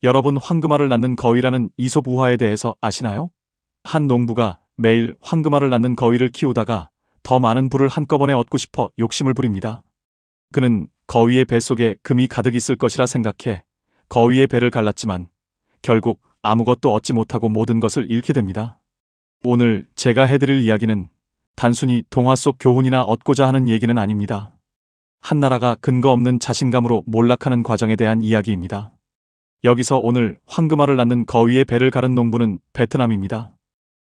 여러분 황금알을 낳는 거위라는 이솝 우화에 대해서 아시나요? 한 농부가 매일 황금알을 낳는 거위를 키우다가 더 많은 부를 한꺼번에 얻고 싶어 욕심을 부립니다. 그는 거위의 뱃속에 금이 가득 있을 것이라 생각해 거위의 배를 갈랐지만 결국 아무것도 얻지 못하고 모든 것을 잃게 됩니다. 오늘 제가 해드릴 이야기는 단순히 동화 속 교훈이나 얻고자 하는 얘기는 아닙니다. 한 나라가 근거 없는 자신감으로 몰락하는 과정에 대한 이야기입니다. 여기서 오늘 황금알을 낳는 거위의 배를 가른 농부는 베트남입니다.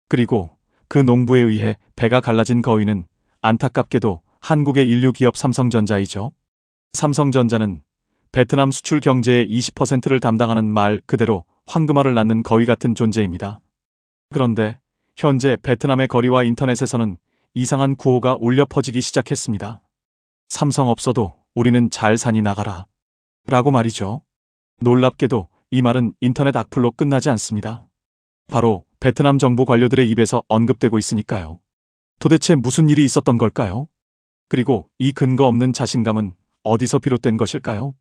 그리고 그 농부에 의해 배가 갈라진 거위는 안타깝게도 한국의 인류 기업 삼성전자이죠. 삼성전자는 베트남 수출 경제의 20%를 담당하는 말 그대로 황금알을 낳는 거위 같은 존재입니다. 그런데 현재 베트남의 거리와 인터넷에서는 이상한 구호가 울려 퍼지기 시작했습니다. 삼성 없어도 우리는 잘 사니 나가라. 라고 말이죠. 놀랍게도 이 말은 인터넷 악플로 끝나지 않습니다. 바로 베트남 정부 관료들의 입에서 언급되고 있으니까요. 도대체 무슨 일이 있었던 걸까요? 그리고 이 근거 없는 자신감은 어디서 비롯된 것일까요?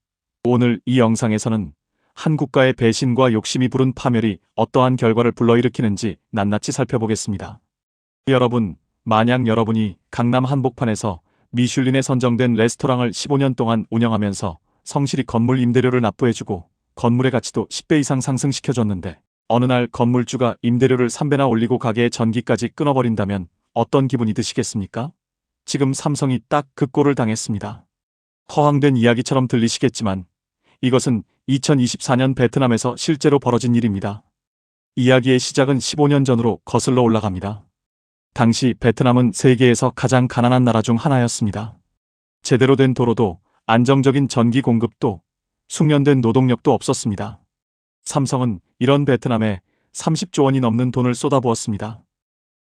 오늘 이 영상에서는 한 국가의 배신과 욕심이 부른 파멸이 어떠한 결과를 불러일으키는지 낱낱이 살펴보겠습니다. 여러분, 만약 여러분이 강남 한복판에서 미슐린에 선정된 레스토랑을 15년 동안 운영하면서 성실히 건물 임대료를 납부해주고 건물의 가치도 10배 이상 상승시켜줬는데 어느 날 건물주가 임대료를 3배나 올리고 가게의 전기까지 끊어버린다면 어떤 기분이 드시겠습니까? 지금 삼성이 딱 그 꼴을 당했습니다. 허황된 이야기처럼 들리시겠지만 이것은 2024년 베트남에서 실제로 벌어진 일입니다. 이야기의 시작은 15년 전으로 거슬러 올라갑니다. 당시 베트남은 세계에서 가장 가난한 나라 중 하나였습니다. 제대로 된 도로도 안정적인 전기 공급도 숙련된 노동력도 없었습니다. 삼성은 이런 베트남에 30조 원이 넘는 돈을 쏟아부었습니다.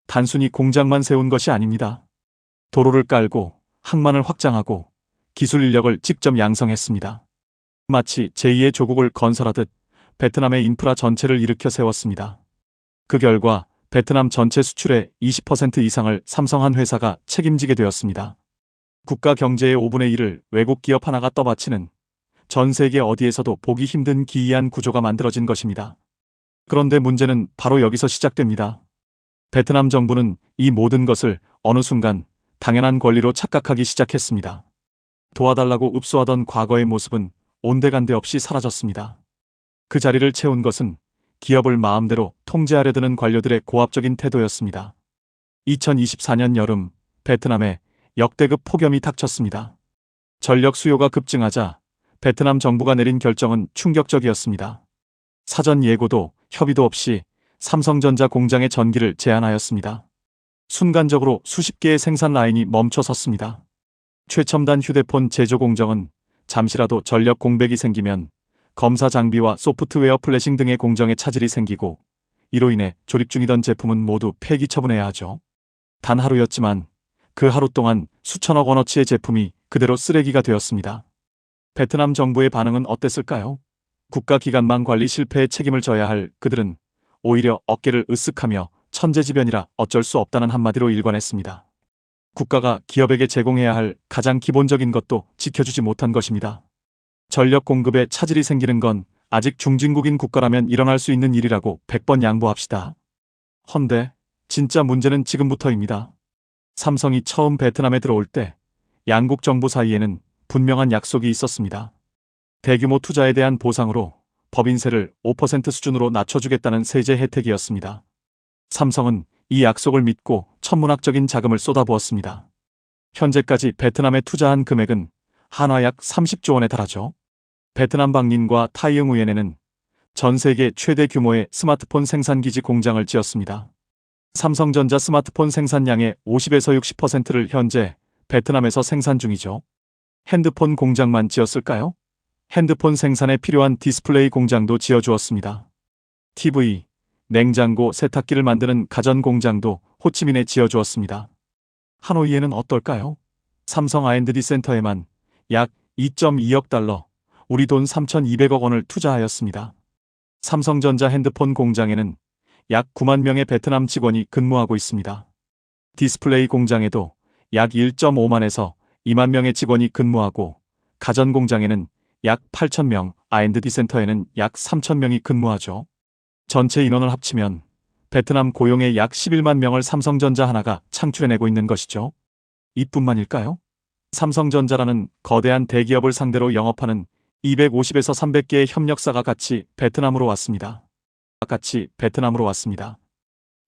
단순히 공장만 세운 것이 아닙니다. 도로를 깔고 항만을 확장하고 기술 인력을 직접 양성했습니다. 마치 제2의 조국을 건설하듯 베트남의 인프라 전체를 일으켜 세웠습니다. 그 결과 베트남 전체 수출의 20% 이상을 삼성 한 회사가 책임지게 되었습니다. 국가 경제의 5분의 1을 외국 기업 하나가 떠받치는 전 세계 어디에서도 보기 힘든 기이한 구조가 만들어진 것입니다. 그런데 문제는 바로 여기서 시작됩니다. 베트남 정부는 이 모든 것을 어느 순간 당연한 권리로 착각하기 시작했습니다. 도와달라고 읍소하던 과거의 모습은 온데간데 없이 사라졌습니다. 그 자리를 채운 것은 기업을 마음대로 통제하려 드는 관료들의 고압적인 태도였습니다. 2024년 여름 베트남에 역대급 폭염이 닥쳤습니다. 전력 수요가 급증하자 베트남 정부가 내린 결정은 충격적이었습니다. 사전 예고도 협의도 없이 삼성전자 공장의 전기를 제한하였습니다. 순간적으로 수십 개의 생산 라인이 멈춰 섰습니다. 최첨단 휴대폰 제조 공정은 잠시라도 전력 공백이 생기면 검사 장비와 소프트웨어 플래싱 등의 공정에 차질이 생기고 이로 인해 조립 중이던 제품은 모두 폐기 처분해야 하죠. 단 하루였지만 그 하루 동안 수천억 원어치의 제품이 그대로 쓰레기가 되었습니다. 베트남 정부의 반응은 어땠을까요? 국가기관망 관리 실패에 책임을 져야 할 그들은 오히려 어깨를 으쓱하며 천재지변이라 어쩔 수 없다는 한마디로 일관했습니다. 국가가 기업에게 제공해야 할 가장 기본적인 것도 지켜주지 못한 것입니다. 전력 공급에 차질이 생기는 건 아직 중진국인 국가라면 일어날 수 있는 일이라고 100번 양보합시다. 헌데 진짜 문제는 지금부터입니다. 삼성이 처음 베트남에 들어올 때 양국 정부 사이에는 분명한 약속이 있었습니다. 대규모 투자에 대한 보상으로 법인세를 5% 수준으로 낮춰주겠다는 세제 혜택이었습니다. 삼성은 이 약속을 믿고 천문학적인 자금을 쏟아부었습니다. 현재까지 베트남에 투자한 금액은 한화 약 30조 원에 달하죠. 베트남 방린과 타이응우엔에는 전 세계 최대 규모의 스마트폰 생산기지 공장을 지었습니다. 삼성전자 스마트폰 생산량의 50에서 60%를 현재 베트남에서 생산 중이죠. 핸드폰 공장만 지었을까요? 핸드폰 생산에 필요한 디스플레이 공장도 지어주었습니다. TV, 냉장고, 세탁기를 만드는 가전 공장도 호치민에 지어주었습니다. 하노이에는 어떨까요? 삼성 R&D 센터에만 약 2.2억 달러, 우리 돈 3,200억 원을 투자하였습니다. 삼성전자 핸드폰 공장에는 약 9만 명의 베트남 직원이 근무하고 있습니다. 디스플레이 공장에도 약 1.5만에서 2만 명의 직원이 근무하고 가전 공장에는 약 8,000명, R&D 센터에는 약 3,000명이 근무하죠. 전체 인원을 합치면 베트남 고용의 약 11만 명을 삼성전자 하나가 창출해내고 있는 것이죠. 이뿐만일까요? 삼성전자라는 거대한 대기업을 상대로 영업하는 250에서 300개의 협력사가 같이 베트남으로 왔습니다.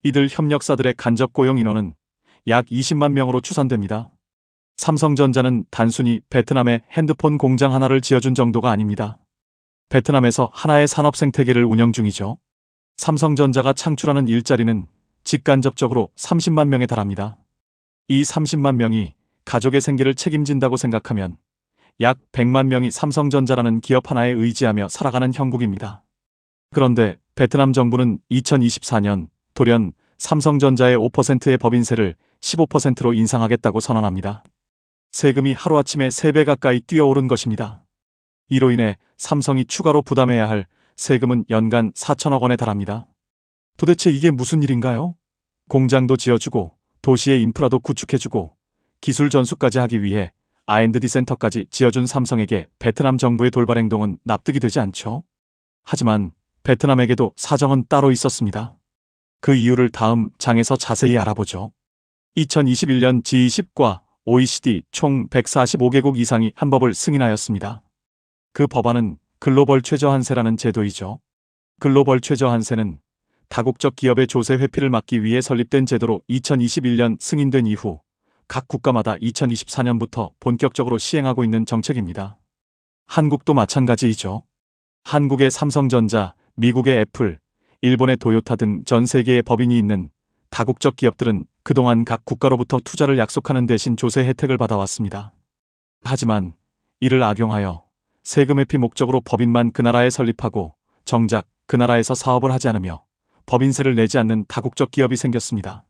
이들 협력사들의 간접 고용 인원은 약 20만 명으로 추산됩니다. 삼성전자는 단순히 베트남에 핸드폰 공장 하나를 지어준 정도가 아닙니다. 베트남에서 하나의 산업 생태계를 운영 중이죠. 삼성전자가 창출하는 일자리는 직간접적으로 30만 명에 달합니다. 이 30만 명이 가족의 생계를 책임진다고 생각하면 약 100만 명이 삼성전자라는 기업 하나에 의지하며 살아가는 형국입니다. 그런데 베트남 정부는 2024년 돌연 삼성전자의 5%의 법인세를 15%로 인상하겠다고 선언합니다. 세금이 하루아침에 3배 가까이 뛰어오른 것입니다. 이로 인해 삼성이 추가로 부담해야 할 세금은 연간 4천억 원에 달합니다. 도대체 이게 무슨 일인가요? 공장도 지어주고 도시의 인프라도 구축해주고 기술 전수까지 하기 위해 R&D 센터까지 지어준 삼성에게 베트남 정부의 돌발 행동은 납득이 되지 않죠. 하지만 베트남에게도 사정은 따로 있었습니다. 그 이유를 다음 장에서 자세히 알아보죠. 2021년 G20과 OECD 총 145개국 이상이 한 법을 승인하였습니다. 그 법안은 글로벌 최저한세라는 제도이죠. 글로벌 최저한세는 다국적 기업의 조세 회피를 막기 위해 설립된 제도로 2021년 승인된 이후 각 국가마다 2024년부터 본격적으로 시행하고 있는 정책입니다. 한국도 마찬가지이죠. 한국의 삼성전자, 미국의 애플, 일본의 도요타 등 전 세계의 법인이 있는 다국적 기업들은 그동안 각 국가로부터 투자를 약속하는 대신 조세 혜택을 받아왔습니다. 하지만 이를 악용하여 세금 회피 목적으로 법인만 그 나라에 설립하고 정작 그 나라에서 사업을 하지 않으며 법인세를 내지 않는 다국적 기업이 생겼습니다.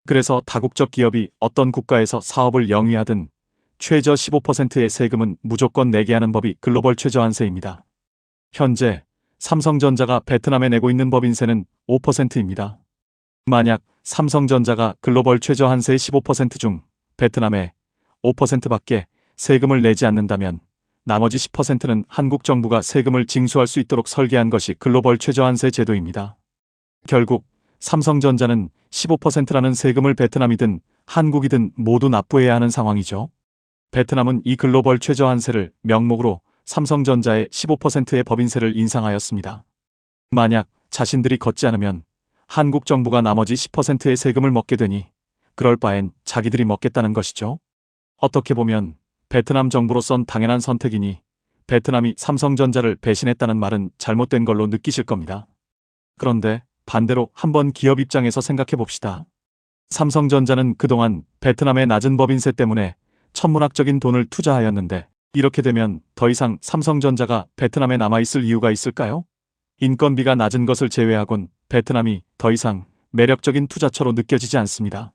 그래서 다국적 기업이 어떤 국가에서 사업을 영위하든 최저 15%의 세금은 무조건 내게 하는 법이 글로벌 최저한세입니다. 현재 삼성전자가 베트남에 내고 있는 법인세는 5%입니다. 만약 삼성전자가 글로벌 최저한세의 15% 중 베트남에 5%밖에 세금을 내지 않는다면 나머지 10%는 한국 정부가 세금을 징수할 수 있도록 설계한 것이 글로벌 최저한세 제도입니다. 결국 삼성전자는 15%라는 세금을 베트남이든 한국이든 모두 납부해야 하는 상황이죠. 베트남은 이 글로벌 최저한세를 명목으로 삼성전자의 15%의 법인세를 인상하였습니다. 만약 자신들이 걷지 않으면 한국 정부가 나머지 10%의 세금을 먹게 되니 그럴 바엔 자기들이 먹겠다는 것이죠. 어떻게 보면 베트남 정부로선 당연한 선택이니 베트남이 삼성전자를 배신했다는 말은 잘못된 걸로 느끼실 겁니다. 그런데 반대로 한번 기업 입장에서 생각해 봅시다. 삼성전자는 그동안 베트남의 낮은 법인세 때문에 천문학적인 돈을 투자하였는데 이렇게 되면 더 이상 삼성전자가 베트남에 남아있을 이유가 있을까요? 인건비가 낮은 것을 제외하곤 베트남이 더 이상 매력적인 투자처로 느껴지지 않습니다.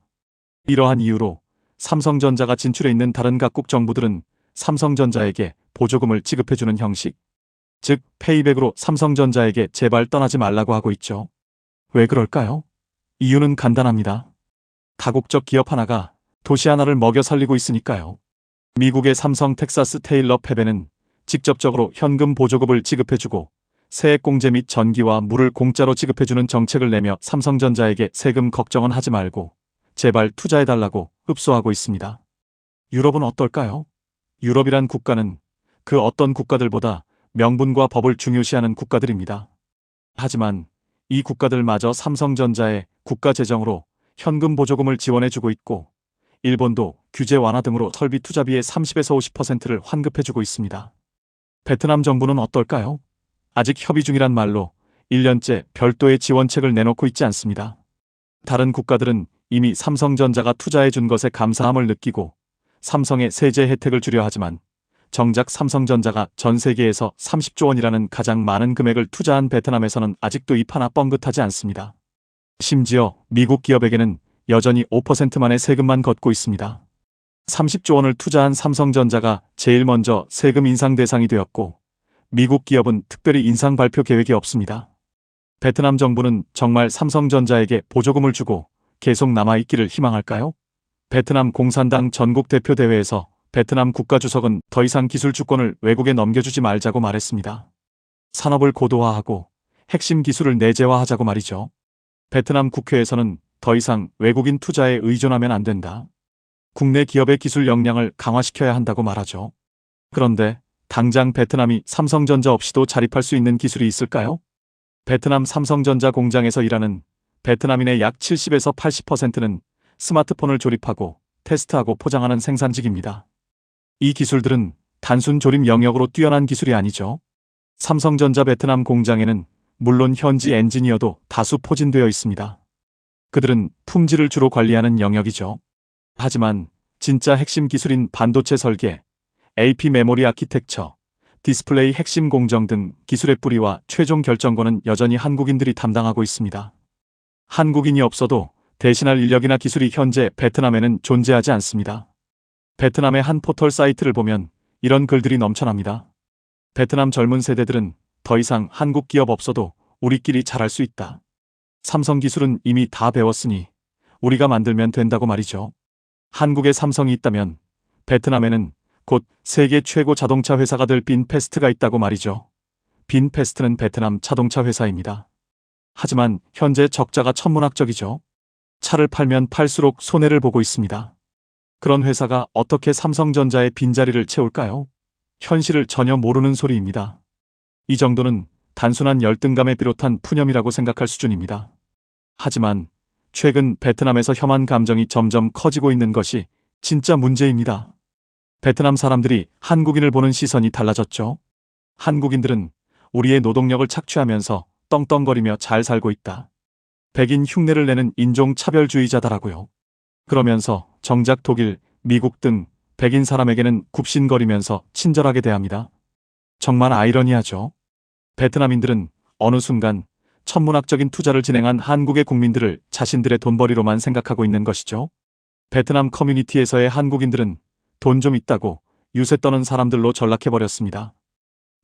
이러한 이유로 삼성전자가 진출해 있는 다른 각국 정부들은 삼성전자에게 보조금을 지급해주는 형식, 즉 페이백으로 삼성전자에게 제발 떠나지 말라고 하고 있죠. 왜 그럴까요? 이유는 간단합니다. 다국적 기업 하나가 도시 하나를 먹여 살리고 있으니까요. 미국의 삼성 텍사스 테일러 팹에는 직접적으로 현금 보조금을 지급해주고 세액공제 및 전기와 물을 공짜로 지급해주는 정책을 내며 삼성전자에게 세금 걱정은 하지 말고 제발 투자해달라고 읍소하고 있습니다. 유럽은 어떨까요? 유럽이란 국가는 그 어떤 국가들보다 명분과 법을 중요시하는 국가들입니다. 하지만 이 국가들마저 삼성전자의 국가 재정으로 현금 보조금을 지원해주고 있고 일본도 규제 완화 등으로 설비 투자비의 30에서 50%를 환급해주고 있습니다. 베트남 정부는 어떨까요? 아직 협의 중이란 말로 1년째 별도의 지원책을 내놓고 있지 않습니다. 다른 국가들은 이미 삼성전자가 투자해준 것에 감사함을 느끼고 삼성의 세제 혜택을 주려 하지만 정작 삼성전자가 전 세계에서 30조 원이라는 가장 많은 금액을 투자한 베트남에서는 아직도 입 하나 뻥긋하지 않습니다. 심지어 미국 기업에게는 여전히 5%만의 세금만 걷고 있습니다. 30조 원을 투자한 삼성전자가 제일 먼저 세금 인상 대상이 되었고 미국 기업은 특별히 인상 발표 계획이 없습니다. 베트남 정부는 정말 삼성전자에게 보조금을 주고 계속 남아있기를 희망할까요? 베트남 공산당 전국 대표 대회에서 베트남 국가주석은 더 이상 기술 주권을 외국에 넘겨주지 말자고 말했습니다. 산업을 고도화하고 핵심 기술을 내재화하자고 말이죠. 베트남 국회에서는 더 이상 외국인 투자에 의존하면 안 된다. 국내 기업의 기술 역량을 강화시켜야 한다고 말하죠. 그런데 당장 베트남이 삼성전자 없이도 자립할 수 있는 기술이 있을까요? 베트남 삼성전자 공장에서 일하는 베트남인의 약 70에서 80%는 스마트폰을 조립하고 테스트하고 포장하는 생산직입니다. 이 기술들은 단순 조립 영역으로 뛰어난 기술이 아니죠. 삼성전자 베트남 공장에는 물론 현지 엔지니어도 다수 포진되어 있습니다. 그들은 품질을 주로 관리하는 영역이죠. 하지만 진짜 핵심 기술인 반도체 설계, AP 메모리 아키텍처, 디스플레이 핵심 공정 등 기술의 뿌리와 최종 결정권은 여전히 한국인들이 담당하고 있습니다. 한국인이 없어도 대신할 인력이나 기술이 현재 베트남에는 존재하지 않습니다. 베트남의 한 포털 사이트를 보면 이런 글들이 넘쳐납니다. 베트남 젊은 세대들은 더 이상 한국 기업 없어도 우리끼리 잘할 수 있다. 삼성 기술은 이미 다 배웠으니 우리가 만들면 된다고 말이죠. 한국에 삼성이 있다면 베트남에는 곧 세계 최고 자동차 회사가 될 빈페스트가 있다고 말이죠. 빈페스트는 베트남 자동차 회사입니다. 하지만 현재 적자가 천문학적이죠. 차를 팔면 팔수록 손해를 보고 있습니다. 그런 회사가 어떻게 삼성전자의 빈자리를 채울까요? 현실을 전혀 모르는 소리입니다. 이 정도는 단순한 열등감에 비롯한 푸념이라고 생각할 수준입니다. 하지만 최근 베트남에서 혐한 감정이 점점 커지고 있는 것이 진짜 문제입니다. 베트남 사람들이 한국인을 보는 시선이 달라졌죠. 한국인들은 우리의 노동력을 착취하면서 떵떵거리며 잘 살고 있다. 백인 흉내를 내는 인종차별주의자다라고요. 그러면서 정작 독일, 미국 등 백인 사람에게는 굽신거리면서 친절하게 대합니다. 정말 아이러니하죠. 베트남인들은 어느 순간 천문학적인 투자를 진행한 한국의 국민들을 자신들의 돈벌이로만 생각하고 있는 것이죠. 베트남 커뮤니티에서의 한국인들은 돈 좀 있다고 유세 떠는 사람들로 전락해버렸습니다.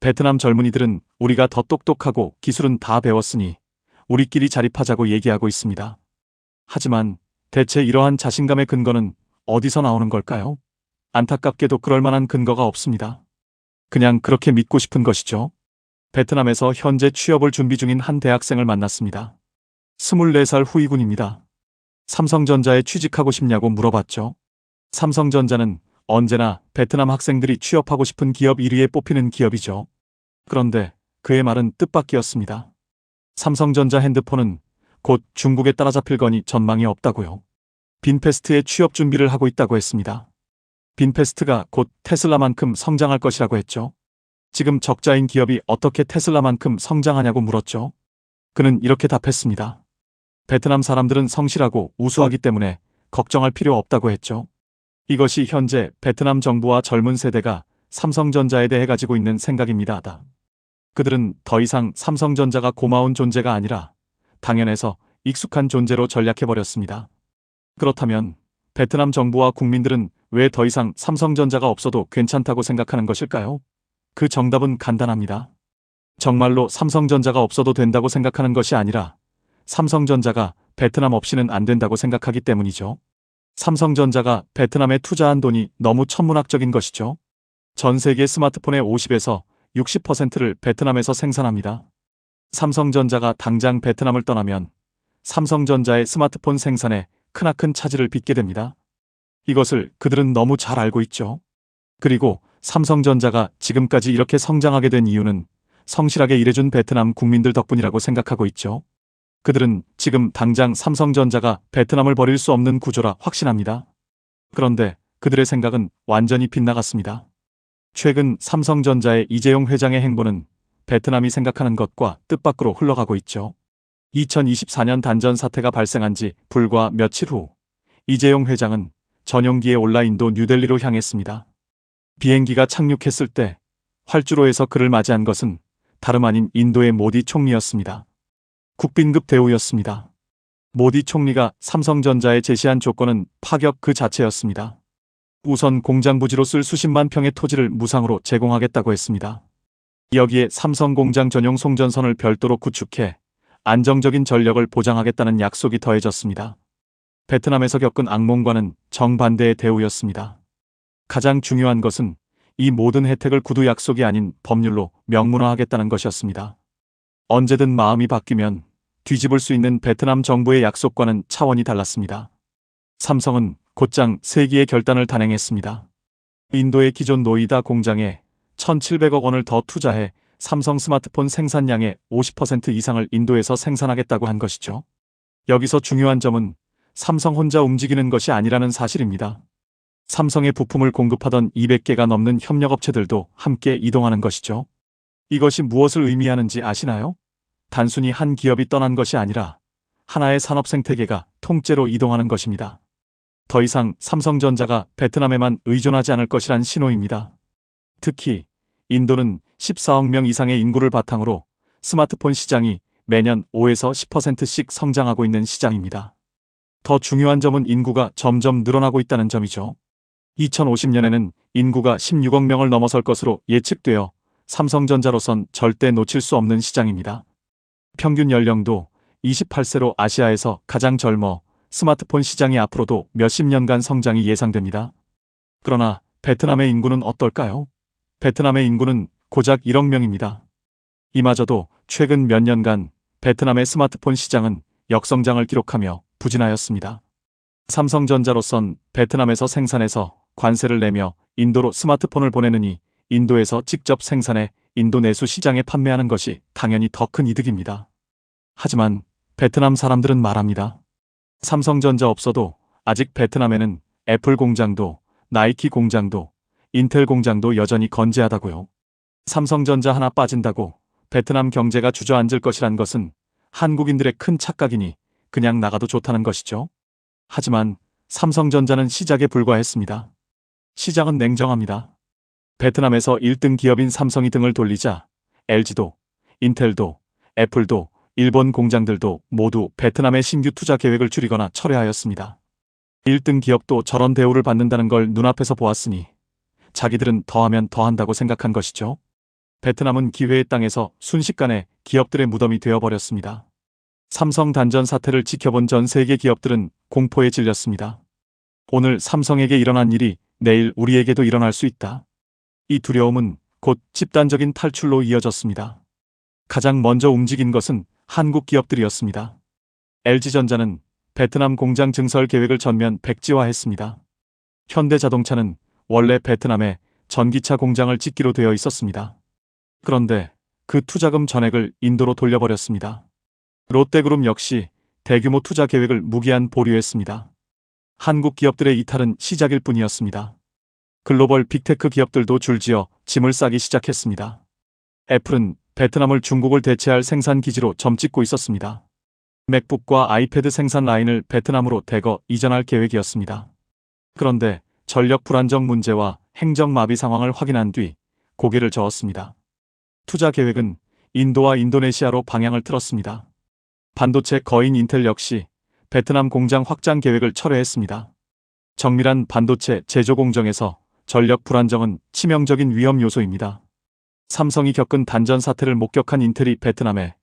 베트남 젊은이들은 우리가 더 똑똑하고 기술은 다 배웠으니 우리끼리 자립하자고 얘기하고 있습니다. 하지만 대체 이러한 자신감의 근거는 어디서 나오는 걸까요? 안타깝게도 그럴 만한 근거가 없습니다. 그냥 그렇게 믿고 싶은 것이죠. 베트남에서 현재 취업을 준비 중인 한 대학생을 만났습니다. 24살 후이군입니다. 삼성전자에 취직하고 싶냐고 물어봤죠. 삼성전자는 언제나 베트남 학생들이 취업하고 싶은 기업 1위에 뽑히는 기업이죠. 그런데 그의 말은 뜻밖이었습니다. 삼성전자 핸드폰은 곧 중국에 따라잡힐 거니 전망이 없다고요. 빈페스트에 취업 준비를 하고 있다고 했습니다. 빈페스트가 곧 테슬라만큼 성장할 것이라고 했죠. 지금 적자인 기업이 어떻게 테슬라만큼 성장하냐고 물었죠. 그는 이렇게 답했습니다. 베트남 사람들은 성실하고 우수하기 때문에 걱정할 필요 없다고 했죠. 이것이 현재 베트남 정부와 젊은 세대가 삼성전자에 대해 가지고 있는 생각입니다. 그들은 더 이상 삼성전자가 고마운 존재가 아니라 당연해서 익숙한 존재로 전락해버렸습니다. 그렇다면 베트남 정부와 국민들은 왜 더 이상 삼성전자가 없어도 괜찮다고 생각하는 것일까요? 그 정답은 간단합니다. 정말로 삼성전자가 없어도 된다고 생각하는 것이 아니라 삼성전자가 베트남 없이는 안 된다고 생각하기 때문이죠. 삼성전자가 베트남에 투자한 돈이 너무 천문학적인 것이죠. 전 세계 스마트폰의 50에서 60%를 베트남에서 생산합니다. 삼성전자가 당장 베트남을 떠나면 삼성전자의 스마트폰 생산에 크나큰 차질을 빚게 됩니다. 이것을 그들은 너무 잘 알고 있죠. 그리고 삼성전자가 지금까지 이렇게 성장하게 된 이유는 성실하게 일해준 베트남 국민들 덕분이라고 생각하고 있죠. 그들은 지금 당장 삼성전자가 베트남을 버릴 수 없는 구조라 확신합니다. 그런데 그들의 생각은 완전히 빗나갔습니다. 최근 삼성전자의 이재용 회장의 행보는 베트남이 생각하는 것과 뜻밖으로 흘러가고 있죠. 2024년 단전 사태가 발생한 지 불과 며칠 후 이재용 회장은 전용기에 올라 인도 뉴델리로 향했습니다. 비행기가 착륙했을 때 활주로에서 그를 맞이한 것은 다름 아닌 인도의 모디 총리였습니다. 국빈급 대우였습니다. 모디 총리가 삼성전자에 제시한 조건은 파격 그 자체였습니다. 우선 공장 부지로 쓸 수십만 평의 토지를 무상으로 제공하겠다고 했습니다. 여기에 삼성 공장 전용 송전선을 별도로 구축해 안정적인 전력을 보장하겠다는 약속이 더해졌습니다. 베트남에서 겪은 악몽과는 정반대의 대우였습니다. 가장 중요한 것은 이 모든 혜택을 구두 약속이 아닌 법률로 명문화하겠다는 것이었습니다. 언제든 마음이 바뀌면 뒤집을 수 있는 베트남 정부의 약속과는 차원이 달랐습니다. 삼성은 곧장 세기의 결단을 단행했습니다. 인도의 기존 노이다 공장에 1,700억 원을 더 투자해 삼성 스마트폰 생산량의 50% 이상을 인도에서 생산하겠다고 한 것이죠. 여기서 중요한 점은 삼성 혼자 움직이는 것이 아니라는 사실입니다. 삼성의 부품을 공급하던 200개가 넘는 협력업체들도 함께 이동하는 것이죠. 이것이 무엇을 의미하는지 아시나요? 단순히 한 기업이 떠난 것이 아니라 하나의 산업 생태계가 통째로 이동하는 것입니다. 더 이상 삼성전자가 베트남에만 의존하지 않을 것이란 신호입니다. 특히 인도는 14억 명 이상의 인구를 바탕으로 스마트폰 시장이 매년 5에서 10%씩 성장하고 있는 시장입니다. 더 중요한 점은 인구가 점점 늘어나고 있다는 점이죠. 2050년에는 인구가 16억 명을 넘어설 것으로 예측되어 삼성전자로선 절대 놓칠 수 없는 시장입니다. 평균 연령도 28세로 아시아에서 가장 젊어 스마트폰 시장이 앞으로도 몇십 년간 성장이 예상됩니다. 그러나 베트남의 인구는 어떨까요? 베트남의 인구는 고작 1억 명입니다. 이마저도 최근 몇 년간 베트남의 스마트폰 시장은 역성장을 기록하며 부진하였습니다. 삼성전자로선 베트남에서 생산해서 관세를 내며 인도로 스마트폰을 보내느니 인도에서 직접 생산해 인도 내수 시장에 판매하는 것이 당연히 더 큰 이득입니다. 하지만 베트남 사람들은 말합니다. 삼성전자 없어도 아직 베트남에는 애플 공장도 나이키 공장도 인텔 공장도 여전히 건재하다고요. 삼성전자 하나 빠진다고 베트남 경제가 주저앉을 것이란 것은 한국인들의 큰 착각이니 그냥 나가도 좋다는 것이죠. 하지만 삼성전자는 시작에 불과했습니다. 시장은 냉정합니다. 베트남에서 1등 기업인 삼성이 등을 돌리자 LG도, 인텔도, 애플도, 일본 공장들도 모두 베트남의 신규 투자 계획을 줄이거나 철회하였습니다. 1등 기업도 저런 대우를 받는다는 걸 눈앞에서 보았으니 자기들은 더하면 더한다고 생각한 것이죠. 베트남은 기회의 땅에서 순식간에 기업들의 무덤이 되어버렸습니다. 삼성 단전 사태를 지켜본 전 세계 기업들은 공포에 질렸습니다. 오늘 삼성에게 일어난 일이 내일 우리에게도 일어날 수 있다. 이 두려움은 곧 집단적인 탈출로 이어졌습니다. 가장 먼저 움직인 것은 한국 기업들이었습니다. LG전자는 베트남 공장 증설 계획을 전면 백지화했습니다. 현대자동차는 원래 베트남에 전기차 공장을 짓기로 되어 있었습니다. 그런데 그 투자금 전액을 인도로 돌려버렸습니다. 롯데그룹 역시 대규모 투자 계획을 무기한 보류했습니다. 한국 기업들의 이탈은 시작일 뿐이었습니다. 글로벌 빅테크 기업들도 줄지어 짐을 싸기 시작했습니다. 애플은 베트남을 중국을 대체할 생산 기지로 점찍고 있었습니다. 맥북과 아이패드 생산 라인을 베트남으로 대거 이전할 계획이었습니다. 그런데 전력 불안정 문제와 행정 마비 상황을 확인한 뒤 고개를 저었습니다. 투자 계획은 인도와 인도네시아로 방향을 틀었습니다. 반도체 거인 인텔 역시 베트남 공장 확장 계획을 철회했습니다. 정밀한 반도체 제조 공정에서 전력 불안정은 치명적인 위험 요소입니다. 삼성이 겪은 단전 사태를 목격한 인텔이 베트남에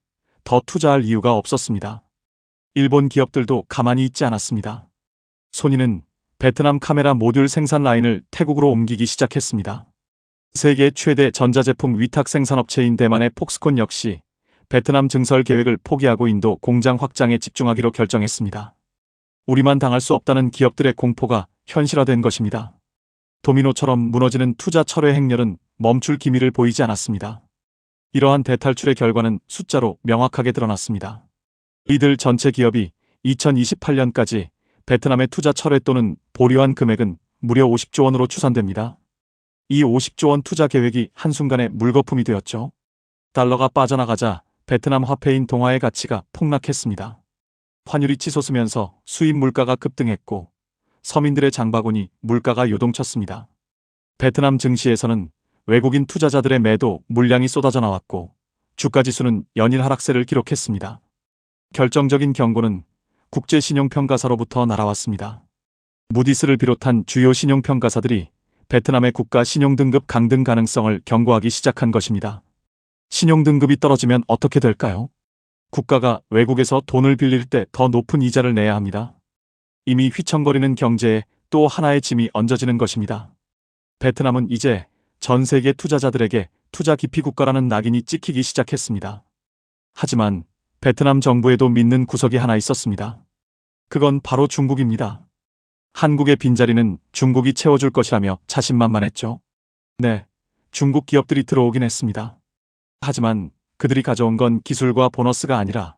더 투자할 이유가 없었습니다. 일본 기업들도 가만히 있지 않았습니다. 소니는 베트남 카메라 모듈 생산 라인을 태국으로 옮기기 시작했습니다. 세계 최대 전자제품 위탁 생산업체인 대만의 폭스콘 역시 베트남 증설 계획을 포기하고 인도 공장 확장에 집중하기로 결정했습니다. 우리만 당할 수 없다는 기업들의 공포가 현실화된 것입니다. 도미노처럼 무너지는 투자 철회 행렬은 멈출 기미를 보이지 않았습니다. 이러한 대탈출의 결과는 숫자로 명확하게 드러났습니다. 이들 전체 기업이 2028년까지 베트남의 투자 철회 또는 보류한 금액은 무려 50조 원으로 추산됩니다. 이 50조 원 투자 계획이 한순간에 물거품이 되었죠. 달러가 빠져나가자 베트남 화폐인 동화의 가치가 폭락했습니다. 환율이 치솟으면서 수입 물가가 급등했고 서민들의 장바구니 물가가 요동쳤습니다. 베트남 증시에서는 외국인 투자자들의 매도 물량이 쏟아져 나왔고 주가지수는 연일 하락세를 기록했습니다. 결정적인 경고는 국제신용평가사로부터 날아왔습니다. 무디스를 비롯한 주요 신용평가사들이 베트남의 국가 신용등급 강등 가능성을 경고하기 시작한 것입니다. 신용등급이 떨어지면 어떻게 될까요? 국가가 외국에서 돈을 빌릴 때 더 높은 이자를 내야 합니다. 이미 휘청거리는 경제에 또 하나의 짐이 얹어지는 것입니다. 베트남은 이제 전 세계 투자자들에게 투자 기피 국가라는 낙인이 찍히기 시작했습니다. 하지만 베트남 정부에도 믿는 구석이 하나 있었습니다. 그건 바로 중국입니다. 한국의 빈자리는 중국이 채워줄 것이라며 자신만만했죠. 네, 중국 기업들이 들어오긴 했습니다. 하지만 그들이 가져온 건 기술과 보너스가 아니라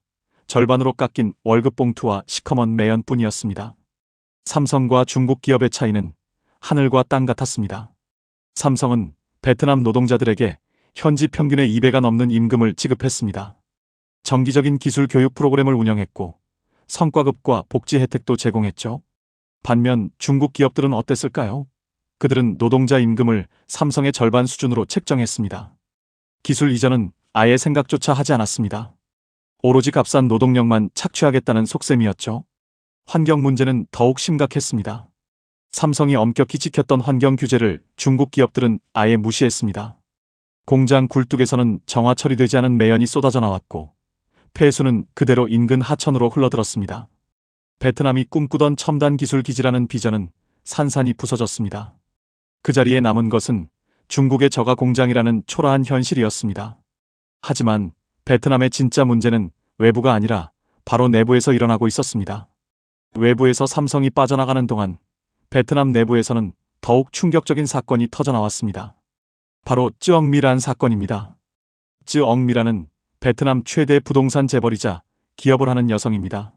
절반으로 깎인 월급 봉투와 시커먼 매연뿐이었습니다. 삼성과 중국 기업의 차이는 하늘과 땅 같았습니다. 삼성은 베트남 노동자들에게 현지 평균의 2배가 넘는 임금을 지급했습니다. 정기적인 기술 교육 프로그램을 운영했고 성과급과 복지 혜택도 제공했죠. 반면 중국 기업들은 어땠을까요? 그들은 노동자 임금을 삼성의 절반 수준으로 책정했습니다. 기술 이전은 아예 생각조차 하지 않았습니다. 오로지 값싼 노동력만 착취하겠다는 속셈이었죠. 환경 문제는 더욱 심각했습니다. 삼성이 엄격히 지켰던 환경 규제를 중국 기업들은 아예 무시했습니다. 공장 굴뚝에서는 정화 처리되지 않은 매연이 쏟아져 나왔고 폐수는 그대로 인근 하천으로 흘러들었습니다. 베트남이 꿈꾸던 첨단 기술 기지라는 비전은 산산이 부서졌습니다. 그 자리에 남은 것은 중국의 저가 공장이라는 초라한 현실이었습니다. 하지만 베트남의 진짜 문제는 외부가 아니라 바로 내부에서 일어나고 있었습니다. 외부에서 삼성이 빠져나가는 동안 베트남 내부에서는 더욱 충격적인 사건이 터져나왔습니다. 바로 쯔엉미란 사건입니다. 쯔엉미라는 베트남 최대 부동산 재벌이자 기업을 하는 여성입니다.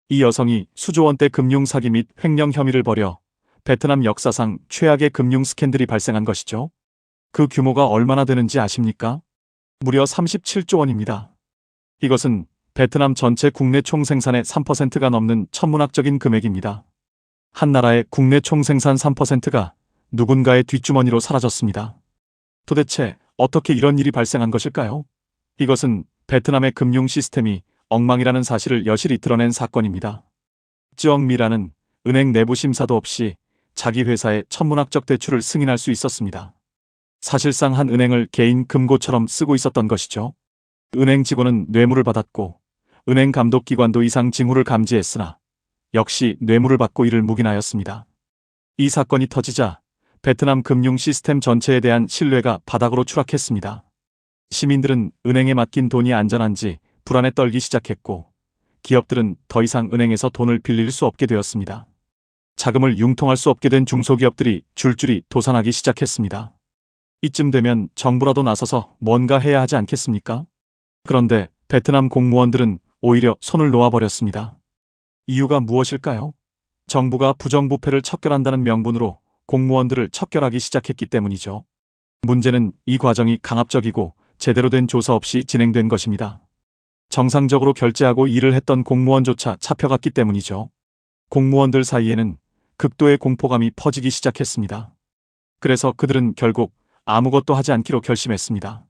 이 여성이 수조 원대 금융 사기 및 횡령 혐의를 벌여 베트남 역사상 최악의 금융 스캔들이 발생한 것이죠. 그 규모가 얼마나 되는지 아십니까? 무려 37조 원입니다. 이것은 베트남 전체 국내 총생산의 3%가 넘는 천문학적인 금액입니다. 한 나라의 국내 총생산 3%가 누군가의 뒷주머니로 사라졌습니다. 도대체 어떻게 이런 일이 발생한 것일까요? 이것은 베트남의 금융 시스템이 엉망이라는 사실을 여실히 드러낸 사건입니다. 쯔엉미라는 은행 내부 심사도 없이 자기 회사의 천문학적 대출을 승인할 수 있었습니다. 사실상 한 은행을 개인 금고처럼 쓰고 있었던 것이죠. 은행 직원은 뇌물을 받았고 은행 감독기관도 이상 징후를 감지했으나 역시 뇌물을 받고 이를 묵인하였습니다. 이 사건이 터지자 베트남 금융 시스템 전체에 대한 신뢰가 바닥으로 추락했습니다. 시민들은 은행에 맡긴 돈이 안전한지 불안에 떨기 시작했고 기업들은 더 이상 은행에서 돈을 빌릴 수 없게 되었습니다. 자금을 융통할 수 없게 된 중소기업들이 줄줄이 도산하기 시작했습니다. 이쯤 되면 정부라도 나서서 뭔가 해야 하지 않겠습니까? 그런데 베트남 공무원들은 오히려 손을 놓아버렸습니다. 이유가 무엇일까요? 정부가 부정부패를 척결한다는 명분으로 공무원들을 척결하기 시작했기 때문이죠. 문제는 이 과정이 강압적이고 제대로 된 조사 없이 진행된 것입니다. 정상적으로 결제하고 일을 했던 공무원조차 잡혀갔기 때문이죠. 공무원들 사이에는 극도의 공포감이 퍼지기 시작했습니다. 그래서 그들은 결국 아무것도 하지 않기로 결심했습니다.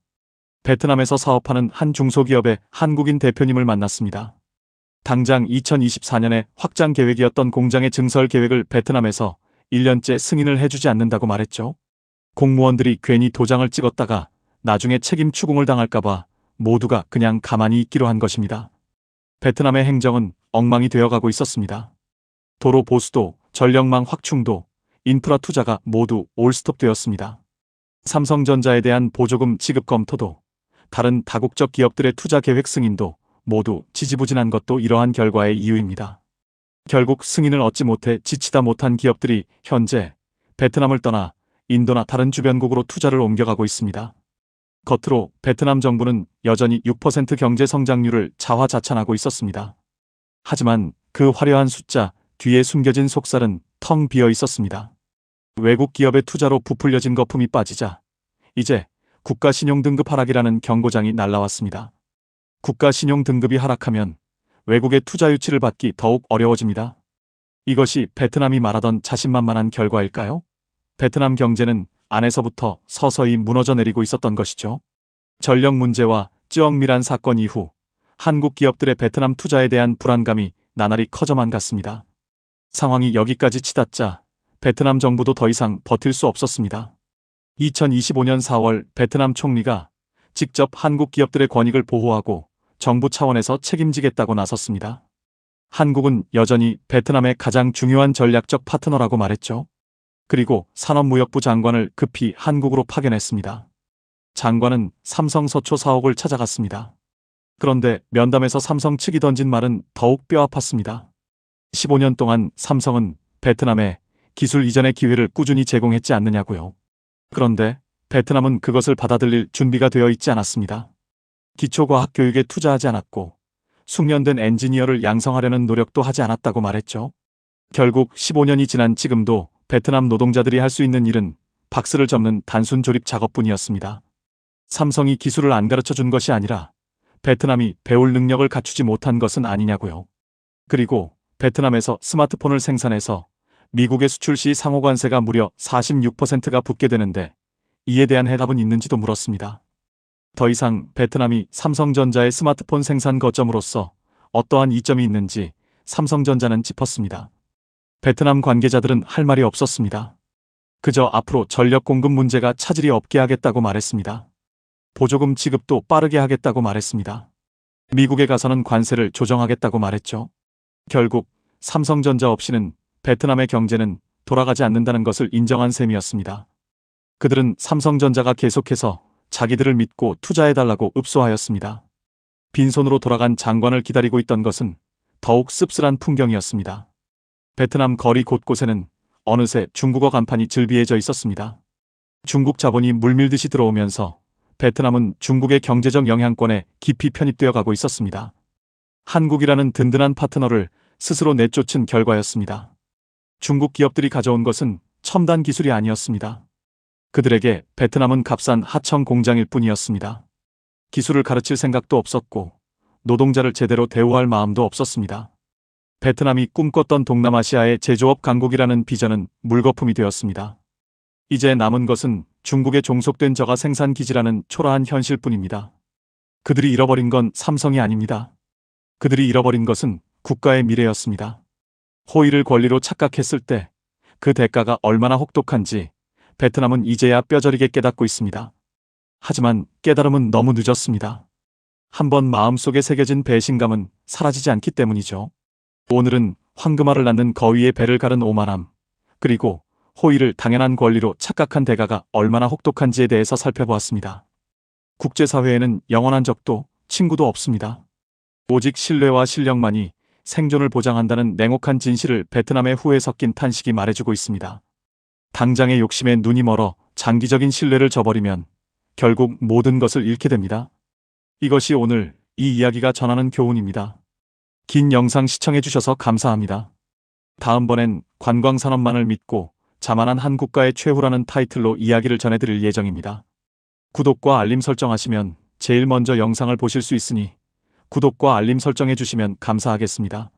베트남에서 사업하는 한 중소기업의 한국인 대표님을 만났습니다. 당장 2024년에 확장 계획이었던 공장의 증설 계획을 베트남에서 1년째 승인을 해주지 않는다고 말했죠. 공무원들이 괜히 도장을 찍었다가 나중에 책임 추궁을 당할까봐 모두가 그냥 가만히 있기로 한 것입니다. 베트남의 행정은 엉망이 되어가고 있었습니다. 도로 보수도, 전력망 확충도, 인프라 투자가 모두 올스톱되었습니다. 삼성전자에 대한 보조금 지급 검토도, 다른 다국적 기업들의 투자 계획 승인도 모두 지지부진한 것도 이러한 결과의 이유입니다. 결국 승인을 얻지 못해 지치다 못한 기업들이 현재 베트남을 떠나 인도나 다른 주변국으로 투자를 옮겨가고 있습니다. 겉으로 베트남 정부는 여전히 6% 경제 성장률을 자화자찬하고 있었습니다. 하지만 그 화려한 숫자 뒤에 숨겨진 속살은 텅 비어 있었습니다. 외국 기업의 투자로 부풀려진 거품이 빠지자 이제 국가신용등급 하락이라는 경고장이 날라왔습니다. 국가신용등급이 하락하면 외국의 투자 유치를 받기 더욱 어려워집니다. 이것이 베트남이 말하던 자신만만한 결과일까요? 베트남 경제는 안에서부터 서서히 무너져 내리고 있었던 것이죠. 전력 문제와 쯔엉미란 사건 이후 한국 기업들의 베트남 투자에 대한 불안감이 나날이 커져만 갔습니다. 상황이 여기까지 치닫자 베트남 정부도 더 이상 버틸 수 없었습니다. 2025년 4월 베트남 총리가 직접 한국 기업들의 권익을 보호하고 정부 차원에서 책임지겠다고 나섰습니다. 한국은 여전히 베트남의 가장 중요한 전략적 파트너라고 말했죠. 그리고 산업무역부 장관을 급히 한국으로 파견했습니다. 장관은 삼성 서초 사옥을 찾아갔습니다. 그런데 면담에서 삼성 측이 던진 말은 더욱 뼈 아팠습니다. 15년 동안 삼성은 베트남에 기술 이전의 기회를 꾸준히 제공했지 않느냐고요. 그런데 베트남은 그것을 받아들일 준비가 되어 있지 않았습니다. 기초과학 교육에 투자하지 않았고 숙련된 엔지니어를 양성하려는 노력도 하지 않았다고 말했죠. 결국 15년이 지난 지금도 베트남 노동자들이 할 수 있는 일은 박스를 접는 단순 조립 작업뿐이었습니다. 삼성이 기술을 안 가르쳐 준 것이 아니라 베트남이 배울 능력을 갖추지 못한 것은 아니냐고요. 그리고 베트남에서 스마트폰을 생산해서 미국에 수출 시 상호관세가 무려 46%가 붙게 되는데 이에 대한 해답은 있는지도 물었습니다. 더 이상 베트남이 삼성전자의 스마트폰 생산 거점으로서 어떠한 이점이 있는지 삼성전자는 짚었습니다. 베트남 관계자들은 할 말이 없었습니다. 그저 앞으로 전력 공급 문제가 차질이 없게 하겠다고 말했습니다. 보조금 지급도 빠르게 하겠다고 말했습니다. 미국에 가서는 관세를 조정하겠다고 말했죠. 결국 삼성전자 없이는 베트남의 경제는 돌아가지 않는다는 것을 인정한 셈이었습니다. 그들은 삼성전자가 계속해서 자기들을 믿고 투자해달라고 읍소하였습니다. 빈손으로 돌아간 장관을 기다리고 있던 것은 더욱 씁쓸한 풍경이었습니다. 베트남 거리 곳곳에는 어느새 중국어 간판이 즐비해져 있었습니다. 중국 자본이 물밀듯이 들어오면서 베트남은 중국의 경제적 영향권에 깊이 편입되어 가고 있었습니다. 한국이라는 든든한 파트너를 스스로 내쫓은 결과였습니다. 중국 기업들이 가져온 것은 첨단 기술이 아니었습니다. 그들에게 베트남은 값싼 하청 공장일 뿐이었습니다. 기술을 가르칠 생각도 없었고 노동자를 제대로 대우할 마음도 없었습니다. 베트남이 꿈꿨던 동남아시아의 제조업 강국이라는 비전은 물거품이 되었습니다. 이제 남은 것은 중국에 종속된 저가 생산 기지라는 초라한 현실뿐입니다. 그들이 잃어버린 건 삼성이 아닙니다. 그들이 잃어버린 것은 국가의 미래였습니다. 호의를 권리로 착각했을 때 그 대가가 얼마나 혹독한지 베트남은 이제야 뼈저리게 깨닫고 있습니다. 하지만 깨달음은 너무 늦었습니다. 한번 마음속에 새겨진 배신감은 사라지지 않기 때문이죠. 오늘은 황금알을 낳는 거위의 배를 가른 오만함, 그리고 호의를 당연한 권리로 착각한 대가가 얼마나 혹독한지에 대해서 살펴보았습니다. 국제사회에는 영원한 적도 친구도 없습니다. 오직 신뢰와 실력만이 생존을 보장한다는 냉혹한 진실을 베트남의 후에 섞인 탄식이 말해주고 있습니다. 당장의 욕심에 눈이 멀어 장기적인 신뢰를 저버리면 결국 모든 것을 잃게 됩니다. 이것이 오늘 이 이야기가 전하는 교훈입니다. 긴 영상 시청해주셔서 감사합니다. 다음번엔 관광산업만을 믿고 자만한 한 국가의 최후라는 타이틀로 이야기를 전해드릴 예정입니다. 구독과 알림 설정하시면 제일 먼저 영상을 보실 수 있으니 구독과 알림 설정해주시면 감사하겠습니다.